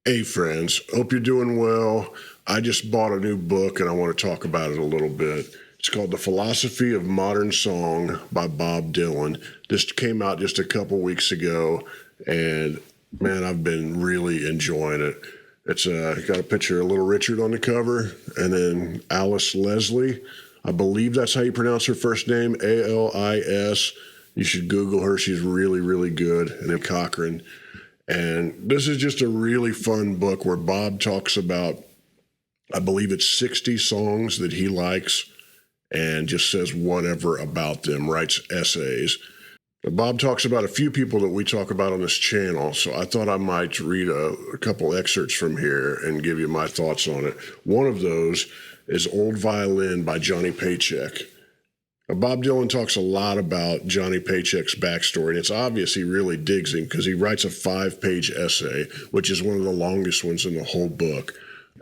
Hey, friends. Hope you're doing well. I just bought a new book and I want to talk about it a little bit. It's called The Philosophy of Modern Song by Bob Dylan. This came out just a couple weeks ago, and man, I've been really enjoying it. It's got a picture of Little Richard on the cover, and then Alice Leslie. I believe that's how you pronounce her first name, Alis. You should Google her. She's really, really good. And then Cochran. And this is just a really fun book where Bob talks about, I believe it's 60 songs that he likes and just says whatever about them, writes essays. Bob talks about a few people that we talk about on this channel, so I thought I might read a couple excerpts from here and give you my thoughts on it. One of those is Old Violin by Johnny Paycheck. Bob Dylan talks a lot about Johnny Paycheck's backstory, and it's obvious he really digs him because he writes a 5-page essay, which is one of the longest ones in the whole book.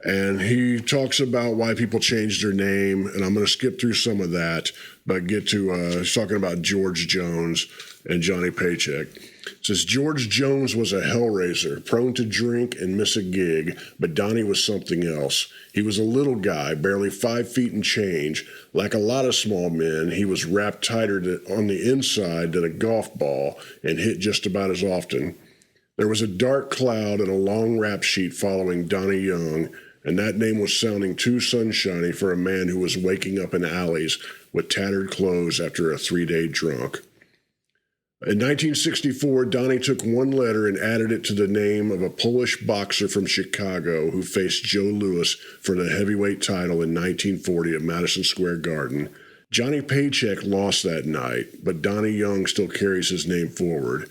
And he talks about why people changed their name, and I'm going to skip through some of that, but get to, he's talking about George Jones and Johnny Paycheck. It says, George Jones was a hellraiser, prone to drink and miss a gig, but Donnie was something else. He was a little guy, barely 5 feet and change. Like a lot of small men, he was wrapped tighter on the inside than a golf ball and hit just about as often. There was a dark cloud and a long rap sheet following Donnie Young, and that name was sounding too sunshiny for a man who was waking up in alleys with tattered clothes after a 3-day drunk. In 1964, Donnie took one letter and added it to the name of a Polish boxer from Chicago who faced Joe Louis for the heavyweight title in 1940 at Madison Square Garden. Johnny Paycheck lost that night, but Donnie Young still carries his name forward.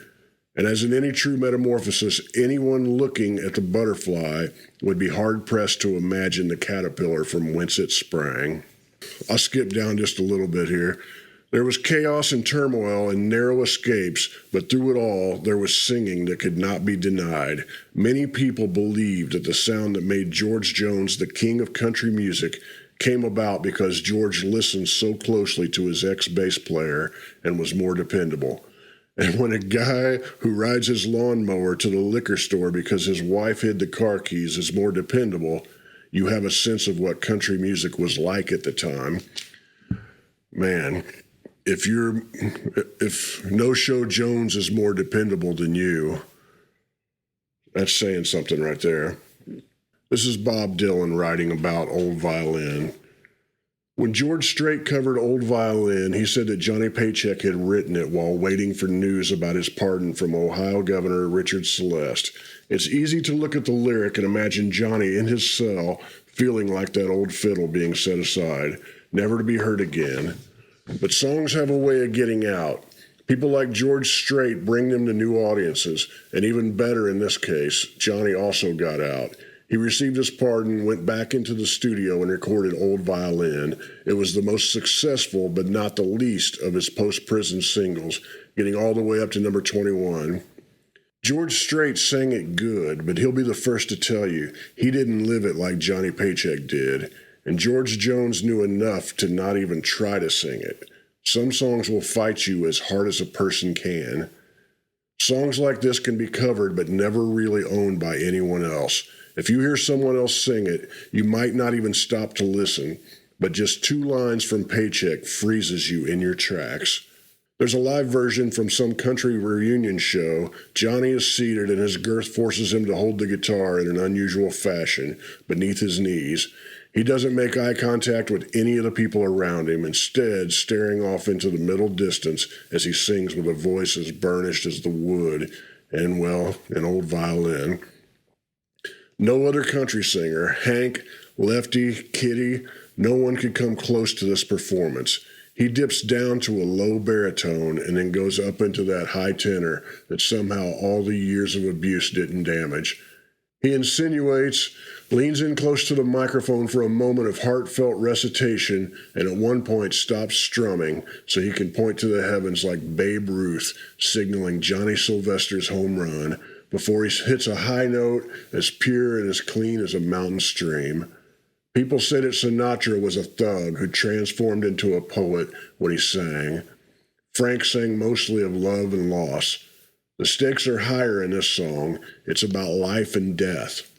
And as in any true metamorphosis, anyone looking at the butterfly would be hard-pressed to imagine the caterpillar from whence it sprang. I'll skip down just a little bit here. There was chaos and turmoil and narrow escapes, but through it all, there was singing that could not be denied. Many people believed that the sound that made George Jones the king of country music came about because George listened so closely to his ex-bass player and was more dependable. And when a guy who rides his lawnmower to the liquor store because his wife hid the car keys is more dependable, you have a sense of what country music was like at the time. Man, if No-Show Jones is more dependable than you, that's saying something right there. This is Bob Dylan writing about Old Violin. When George Strait covered Old Violin, he said that Johnny Paycheck had written it while waiting for news about his pardon from Ohio Governor Richard Celeste. It's easy to look at the lyric and imagine Johnny in his cell feeling like that old fiddle being set aside, never to be heard again. But songs have a way of getting out. People like George Strait bring them to new audiences, and even better in this case, Johnny also got out. He received his pardon, went back into the studio, and recorded Old Violin. It was the most successful, but not the least, of his post-prison singles, getting all the way up to number 21. George Strait sang it good, but he'll be the first to tell you he didn't live it like Johnny Paycheck did. And George Jones knew enough to not even try to sing it. Some songs will fight you as hard as a person can. Songs like this can be covered but never really owned by anyone else. If you hear someone else sing it, you might not even stop to listen, but just 2 lines from Paycheck freezes you in your tracks. There's a live version from some country reunion show. Johnny is seated and his girth forces him to hold the guitar in an unusual fashion beneath his knees. He doesn't make eye contact with any of the people around him, instead staring off into the middle distance as he sings with a voice as burnished as the wood and, well, an old violin. No other country singer, Hank, Lefty, Kitty, no one could come close to this performance. He dips down to a low baritone and then goes up into that high tenor that somehow all the years of abuse didn't damage. He insinuates, leans in close to the microphone for a moment of heartfelt recitation, and at one point stops strumming so he can point to the heavens like Babe Ruth signaling Johnny Sylvester's home run before he hits a high note as pure and as clean as a mountain stream. People say that Sinatra was a thug who transformed into a poet when he sang. Frank sang mostly of love and loss. The stakes are higher in this song. It's about life and death.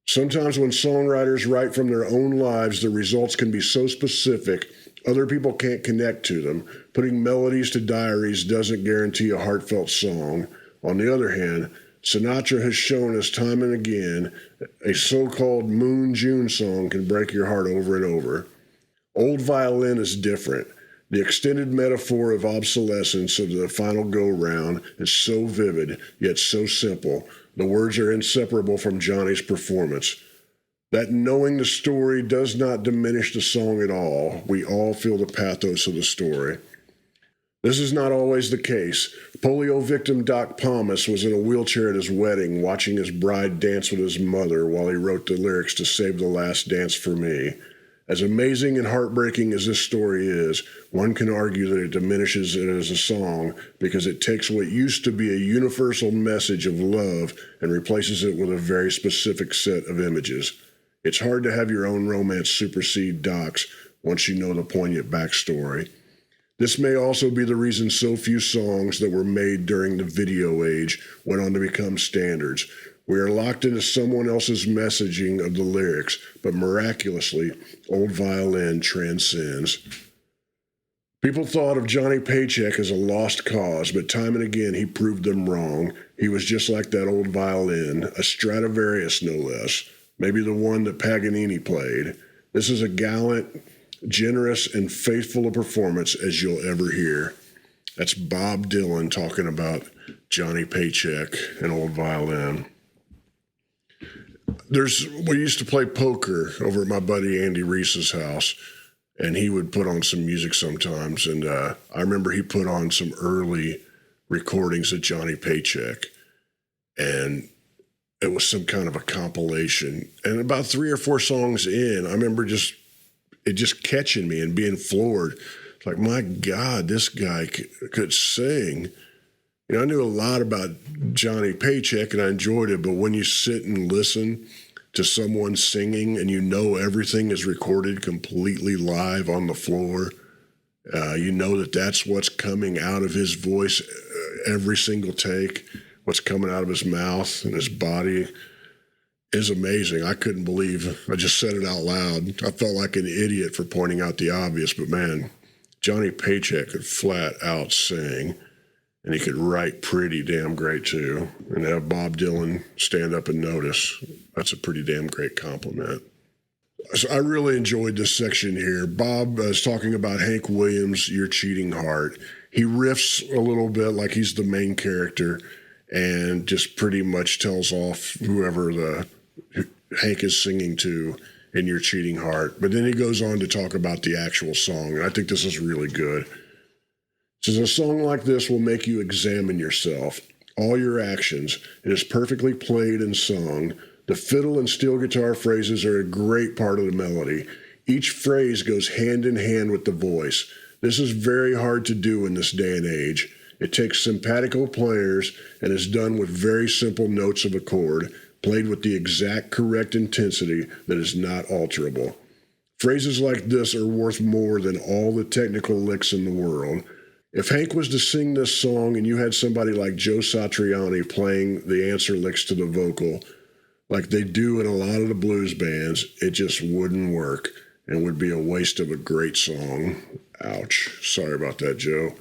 Sometimes when songwriters write from their own lives, the results can be so specific, other people can't connect to them. Putting melodies to diaries doesn't guarantee a heartfelt song. On the other hand, Sinatra has shown us time and again a so-called Moon June song can break your heart over and over. Old Violin is different. The extended metaphor of obsolescence of the final go-round is so vivid, yet so simple. The words are inseparable from Johnny's performance. That knowing the story does not diminish the song at all. We all feel the pathos of the story. This is not always the case. Polio victim Doc Pomus was in a wheelchair at his wedding, watching his bride dance with his mother while he wrote the lyrics to Save the Last Dance for Me. As amazing and heartbreaking as this story is, one can argue that it diminishes it as a song because it takes what used to be a universal message of love and replaces it with a very specific set of images. It's hard to have your own romance supersede Doc's once you know the poignant backstory. This may also be the reason so few songs that were made during the video age went on to become standards. We are locked into someone else's messaging of the lyrics, but miraculously, Old Violin transcends. People thought of Johnny Paycheck as a lost cause, but time and again he proved them wrong. He was just like that old violin, a Stradivarius no less, maybe the one that Paganini played. This is a gallant, generous, and faithful a performance as you'll ever hear. That's Bob Dylan talking about Johnny Paycheck and Old Violin. We used to play poker over at my buddy Andy Reese's house, and he would put on some music sometimes. And I remember he put on some early recordings of Johnny Paycheck, and it was some kind of a compilation. And about 3 or 4 songs in, I remember it just catching me and being floored. It's like, my God, this guy could sing. You know, I knew a lot about Johnny Paycheck and I enjoyed it, but when you sit and listen to someone singing and you know everything is recorded completely live on the floor, you know that that's what's coming out of his voice every single take, what's coming out of his mouth and his body is amazing. I couldn't believe I just said it out loud. I felt like an idiot for pointing out the obvious, but man, Johnny Paycheck could flat out sing. And he could write pretty damn great, too. And to have Bob Dylan stand up and notice, that's a pretty damn great compliment. So I really enjoyed this section here. Bob is talking about Hank Williams' Your Cheating Heart. He riffs a little bit like he's the main character and just pretty much tells off whoever Hank is singing to in Your Cheating Heart. But then he goes on to talk about the actual song, and I think this is really good. Says a song like this will make you examine yourself, all your actions. It is perfectly played and sung. The fiddle and steel guitar phrases are a great part of the melody. Each phrase goes hand in hand with the voice. This is very hard to do in this day and age. It takes simpatico players and is done with very simple notes of a chord, played with the exact correct intensity that is not alterable. Phrases like this are worth more than all the technical licks in the world. If Hank was to sing this song and you had somebody like Joe Satriani playing the answer licks to the vocal, like they do in a lot of the blues bands, it just wouldn't work and would be a waste of a great song. Ouch. Sorry about that, Joe.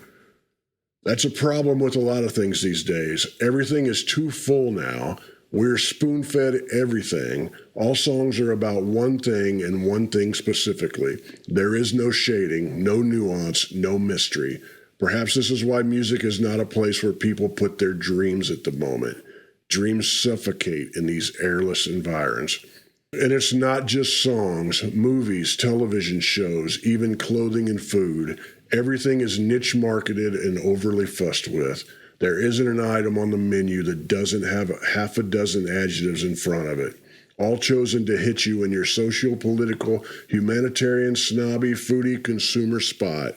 That's a problem with a lot of things these days. Everything is too full now. We're spoon-fed everything. All songs are about one thing and one thing specifically. There is no shading, no nuance, no mystery. Perhaps this is why music is not a place where people put their dreams at the moment. Dreams suffocate in these airless environs. And it's not just songs, movies, television shows, even clothing and food. Everything is niche marketed and overly fussed with. There isn't an item on the menu that doesn't have half a dozen adjectives in front of it, all chosen to hit you in your social, political, humanitarian, snobby, foodie consumer spot.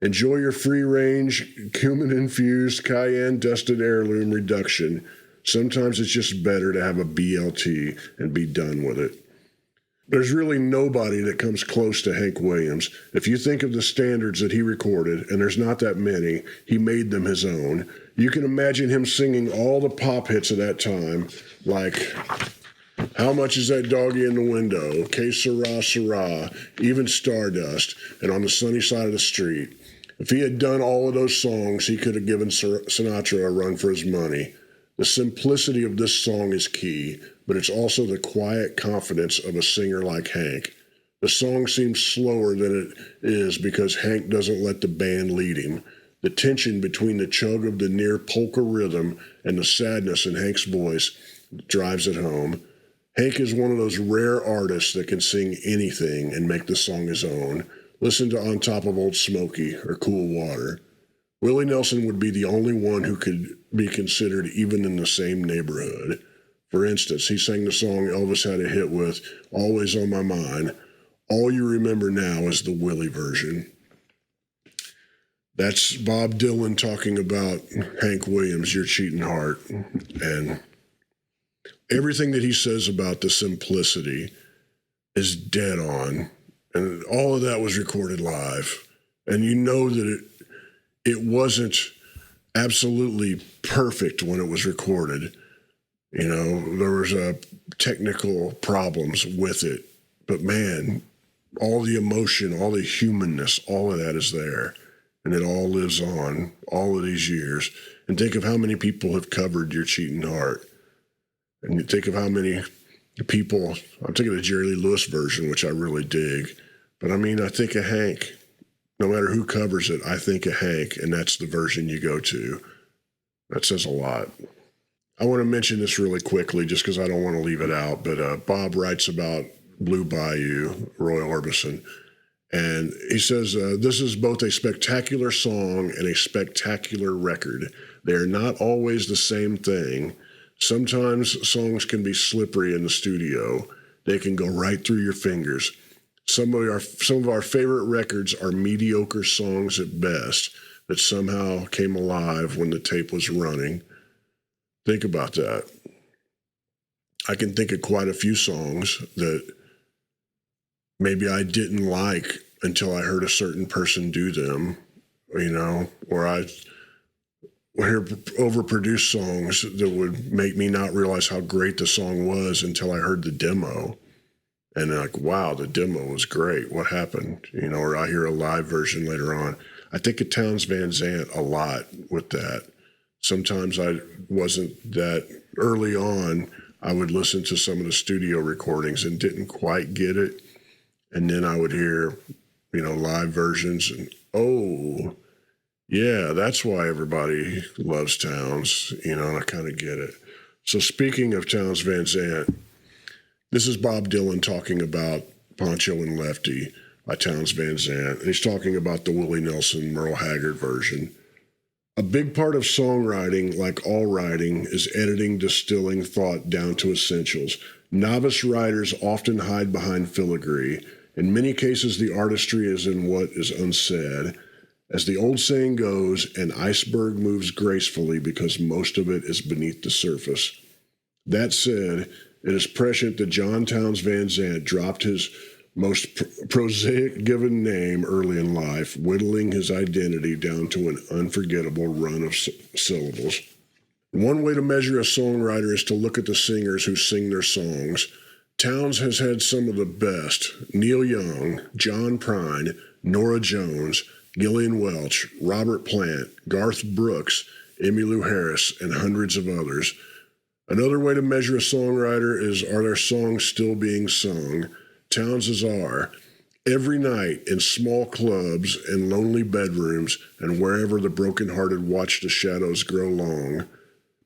Enjoy your free-range, cumin-infused, cayenne-dusted heirloom reduction. Sometimes it's just better to have a BLT and be done with it. There's really nobody that comes close to Hank Williams. If you think of the standards that he recorded, and there's not that many, he made them his own. You can imagine him singing all the pop hits of that time, like How much is that doggy in the window? Que sera, sera, even Stardust, and On the Sunny Side of the Street. If he had done all of those songs, he could have given Sinatra a run for his money. The simplicity of this song is key, but it's also the quiet confidence of a singer like Hank. The song seems slower than it is because Hank doesn't let the band lead him. The tension between the chug of the near polka rhythm and the sadness in Hank's voice drives it home. Hank is one of those rare artists that can sing anything and make the song his own. Listen to On Top of Old Smoky or Cool Water. Willie Nelson would be the only one who could be considered even in the same neighborhood. For instance, he sang the song Elvis had a hit with, Always on My Mind. All you remember now is the Willie version. That's Bob Dylan talking about Hank Williams, Your Cheating Heart. And everything that he says about the simplicity is dead on. And all of that was recorded live. And you know that it wasn't absolutely perfect when it was recorded. You know, there was technical problems with it. But man, all the emotion, all the humanness, all of that is there. And it all lives on all of these years. And think of how many people have covered Your Cheating Heart. And you think of how many people, I'm thinking of the Jerry Lee Lewis version, which I really dig. But I mean, I think of Hank. No matter who covers it, I think of Hank, and that's the version you go to. That says a lot. I want to mention this really quickly just because I don't want to leave it out, but Bob writes about Blue Bayou, Roy Orbison, and he says, this is both a spectacular song and a spectacular record. They are not always the same thing. Sometimes songs can be slippery in the studio. They can go right through your fingers. Some of our favorite records are mediocre songs at best that somehow came alive when the tape was running. Think about that. I can think of quite a few songs that maybe I didn't like until I heard a certain person do them, you know, or I hear overproduced songs that would make me not realize how great the song was until I heard the demo. And like, wow, the demo was great. What happened? You know, or I hear a live version later on. I think of Townes Van Zandt a lot with that. Sometimes I wasn't that early on. I would listen to some of the studio recordings and didn't quite get it. And then I would hear, you know, live versions and, oh, yeah, that's why everybody loves Townes, you know, and I kind of get it. So speaking of Townes Van Zandt, this is Bob Dylan talking about Pancho and Lefty by Townes Van Zandt. And he's talking about the Willie Nelson, Merle Haggard version. A big part of songwriting, like all writing, is editing, distilling thought down to essentials. Novice writers often hide behind filigree. In many cases, the artistry is in what is unsaid. As the old saying goes, an iceberg moves gracefully because most of it is beneath the surface. That said, it is prescient that John Townes Van Zandt dropped his most prosaic given name early in life, whittling his identity down to an unforgettable run of syllables. One way to measure a songwriter is to look at the singers who sing their songs. Townes has had some of the best: Neil Young, John Prine, Norah Jones, Gillian Welch, Robert Plant, Garth Brooks, Emmylou Harris, and hundreds of others. Another way to measure a songwriter is, are their songs still being sung? Townes's are. Every night in small clubs and lonely bedrooms and wherever the brokenhearted watch the shadows grow long.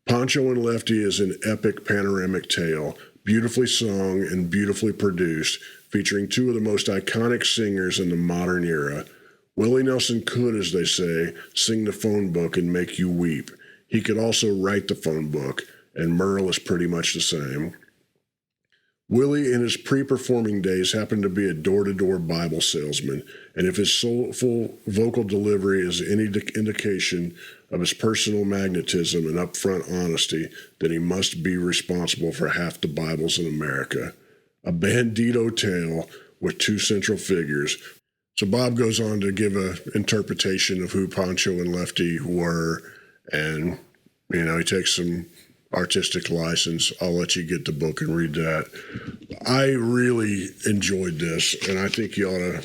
Pancho and Lefty is an epic panoramic tale, beautifully sung and beautifully produced, featuring two of the most iconic singers in the modern era. Willie Nelson could, as they say, sing the phone book and make you weep. He could also write the phone book, and Merle is pretty much the same. Willie, in his pre-performing days, happened to be a door-to-door Bible salesman, and if his soulful vocal delivery is any indication of his personal magnetism and upfront honesty, then he must be responsible for half the Bibles in America. A bandito tale with two central figures. So Bob goes on to give an interpretation of who Pancho and Lefty were, and, you know, he takes some artistic license. I'll let you get the book and read that. I really enjoyed this, and I think you ought to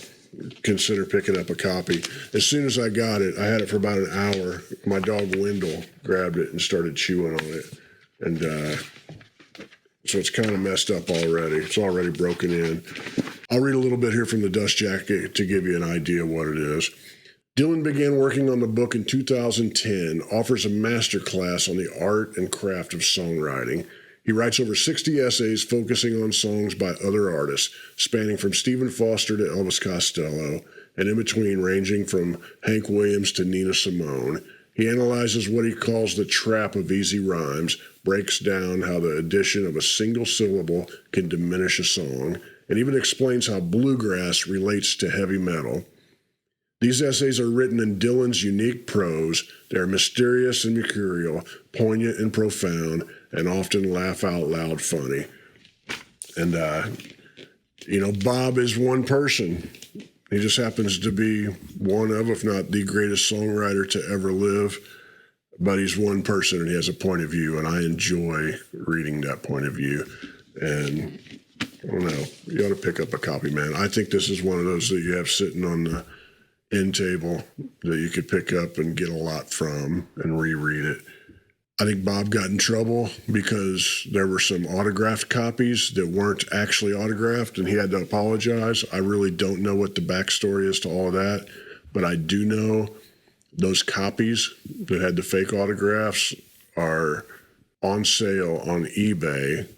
consider picking up a copy. As soon as I got it, I had it for about an hour. My dog Wendell grabbed it and started chewing on it, and so it's kind of messed up already. It's already broken in. I'll read a little bit here from the dust jacket to give you an idea of what it is. Dylan began working on the book in 2010, offers a master class on the art and craft of songwriting. He writes over 60 essays focusing on songs by other artists, spanning from Stephen Foster to Elvis Costello, and in between ranging from Hank Williams to Nina Simone. He analyzes what he calls the trap of easy rhymes, breaks down how the addition of a single syllable can diminish a song, and even explains how bluegrass relates to heavy metal. These essays are written in Dylan's unique prose. They are mysterious and mercurial, poignant and profound, and often laugh out loud funny. And, Bob is one person. He just happens to be one of, if not the greatest songwriter to ever live. But he's one person and he has a point of view, and I enjoy reading that point of view. And I don't know, you ought to pick up a copy, man. I think this is one of those that you have sitting on the end table that you could pick up and get a lot from and reread it. I think Bob got in trouble because there were some autographed copies that weren't actually autographed, and he had to apologize. I really don't know what the backstory is to all of that, but I do know those copies that had the fake autographs are on sale on eBay,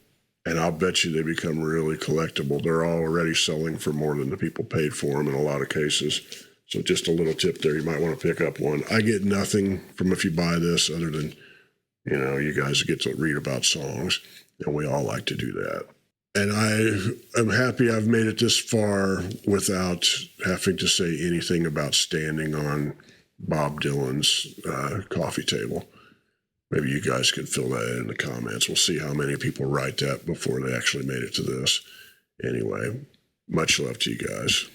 and I'll bet you they become really collectible. They're already selling for more than the people paid for them in a lot of cases. So just a little tip there. You might want to pick up one. I get nothing from if you buy this other than, you guys get to read about songs, and we all like to do that. And I am happy I've made it this far without having to say anything about standing on Bob Dylan's coffee table. Maybe you guys can fill that in the comments. We'll see how many people write that before they actually made it to this. Anyway, much love to you guys.